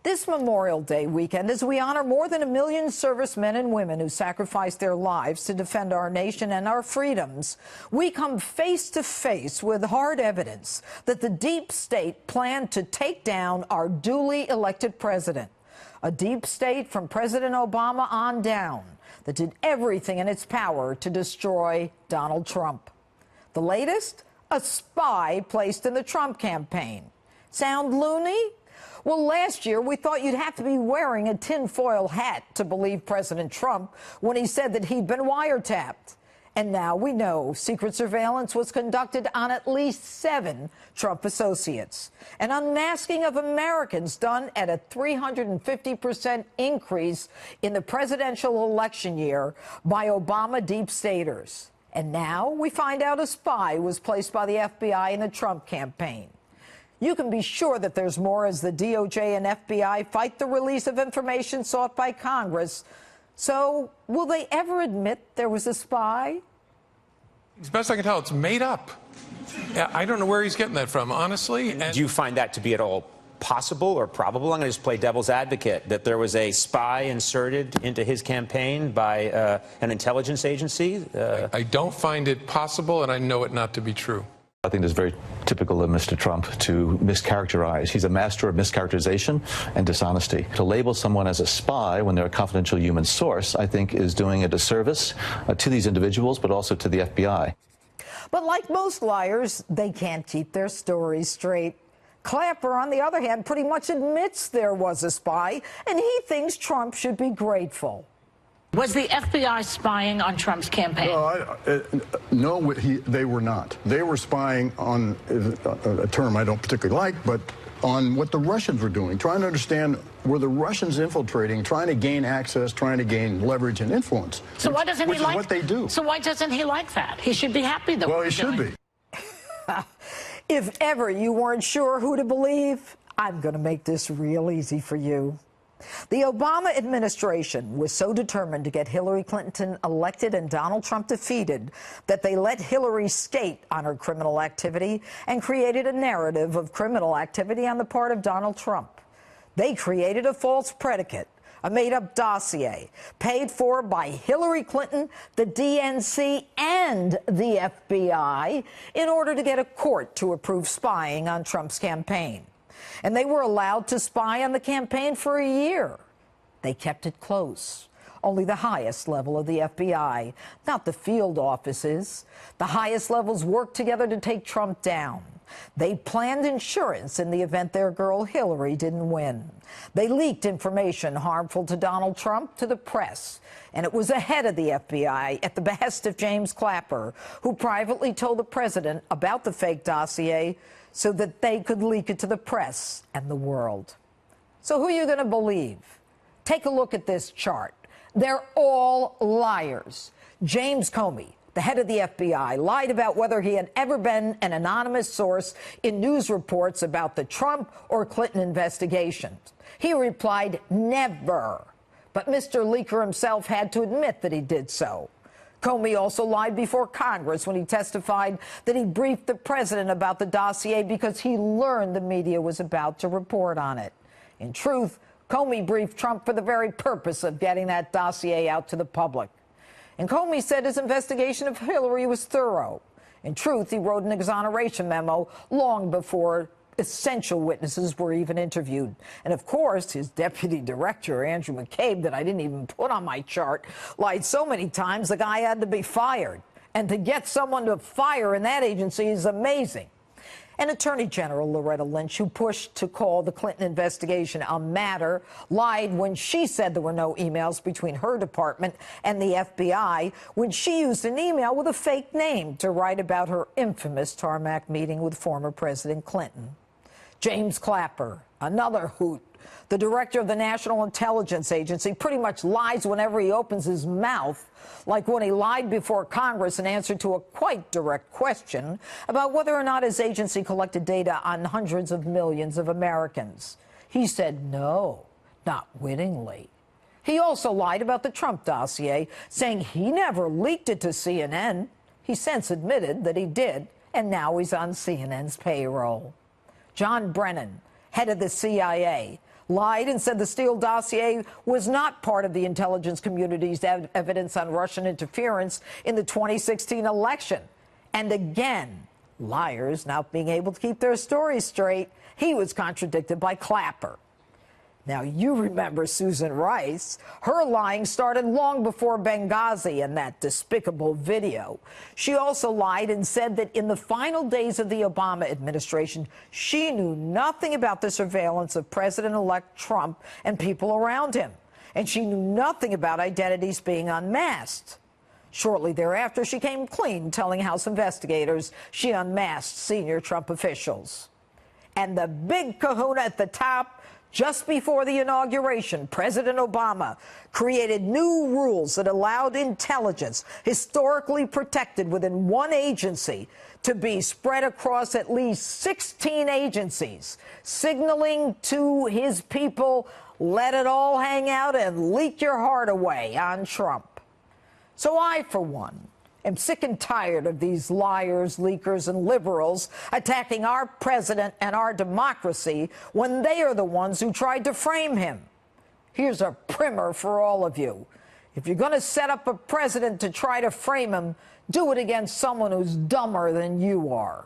This Memorial Day weekend, as we honor more than 1 million servicemen and women who sacrificed their lives to defend our nation and our freedoms, we come face to face with hard evidence that the deep state planned to take down our duly elected president. A deep state from President Obama on down that did everything in its power to destroy Donald Trump. The latest? A spy placed in the Trump campaign. Sound loony? Well, last year, we thought you'd have to be wearing a tinfoil hat to believe President Trump when he said that he'd been wiretapped. And now we know secret surveillance was conducted on at least 7 Trump associates. An unmasking of Americans done at a 350% increase in the presidential election year by Obama deep staters. And now we find out a spy was placed by the FBI in the Trump campaign. You can be sure that there's more as the DOJ and FBI fight the release of information sought by Congress. So, will they ever admit there was a spy? As best I can tell, it's made up. I don't know where he's getting that from, honestly. Do you find that to be at all possible or probable? I'm going to just play devil's advocate, that there was a spy inserted into his campaign by an intelligence agency? I don't find it possible, and I know it not to be true. I think it's very typical of Mr. Trump to mischaracterize. He's a master of mischaracterization and dishonesty. To label someone as a spy when they're a confidential human source, I think, is doing a disservice to these individuals, but also to the FBI. But like most liars, they can't keep their stories straight. Clapper, on the other hand, pretty much admits there was a spy, and he thinks Trump should be grateful. Was the FBI spying on Trump's campaign? No, they were not. They were spying on a term I don't particularly like, but on what the Russians were doing, trying to understand, were the Russians infiltrating, trying to gain access, trying to gain leverage and influence. So why doesn't he like what they do? So why doesn't he like that? He should be happy that. Well, he should be. If ever you weren't sure who to believe, I'm going to make this real easy for you. The Obama administration was so determined to get Hillary Clinton elected and Donald Trump defeated that they let Hillary skate on her criminal activity and created a narrative of criminal activity on the part of Donald Trump. They created a false predicate, a made-up dossier, paid for by Hillary Clinton, the DNC, and the FBI in order to get a court to approve spying on Trump's campaign. And they were allowed to spy on the campaign for a year. They kept it close. Only the highest level of the FBI, not the field offices. The highest levels worked together to take Trump down. They planned insurance in the event their girl Hillary didn't win. They leaked information harmful to Donald Trump to the press. And it was ahead of the FBI at the behest of James Clapper, who privately told the president about the fake dossier so that they could leak it to the press and the world. So who are you going to believe? Take a look at this chart. They're all liars. James Comey, the head of the FBI, lied about whether he had ever been an anonymous source in news reports about the Trump or Clinton investigations. He replied, never. But Mr. Leaker himself had to admit that he did so. Comey also lied before Congress when he testified that he briefed the president about the dossier because he learned the media was about to report on it. In truth, Comey briefed Trump for the very purpose of getting that dossier out to the public. And Comey said his investigation of Hillary was thorough. In truth, he wrote an exoneration memo long before essential witnesses were even interviewed. And of course, his deputy director, Andrew McCabe, that I didn't even put on my chart, lied so many times the guy had to be fired. And to get someone to fire in that agency is amazing. And Attorney General Loretta Lynch, who pushed to call the Clinton investigation a matter, lied when she said there were no emails between her department and the FBI when she used an email with a fake name to write about her infamous tarmac meeting with former President Clinton. James Clapper, another hoot, the director of the National Intelligence Agency, pretty much lies whenever he opens his mouth, like when he lied before Congress in answer to a quite direct question about whether or not his agency collected data on hundreds of millions of Americans. He said no, not wittingly. He also lied about the Trump dossier, saying he never leaked it to CNN. He since admitted that he did, and now he's on CNN's payroll. John Brennan, head of the CIA, lied and said the Steele dossier was not part of the intelligence community's evidence on Russian interference in the 2016 election. And again, liars not being able to keep their stories straight. He was contradicted by Clapper. Now, you remember Susan Rice. Her lying started long before Benghazi and that despicable video. She also lied and said that in the final days of the Obama administration, she knew nothing about the surveillance of President-elect Trump and people around him. And she knew nothing about identities being unmasked. Shortly thereafter, she came clean, telling House investigators she unmasked senior Trump officials. And the big kahuna at the top, just before the inauguration, President Obama created new rules that allowed intelligence historically protected within one agency to be spread across at least 16 agencies, signaling to his people, let it all hang out and leak your heart away on Trump. So I, for one, am sick and tired of these liars, leakers, and liberals attacking our president and our democracy when they are the ones who tried to frame him. Here's a primer for all of you. If you're going to set up a president to try to frame him, do it against someone who's dumber than you are.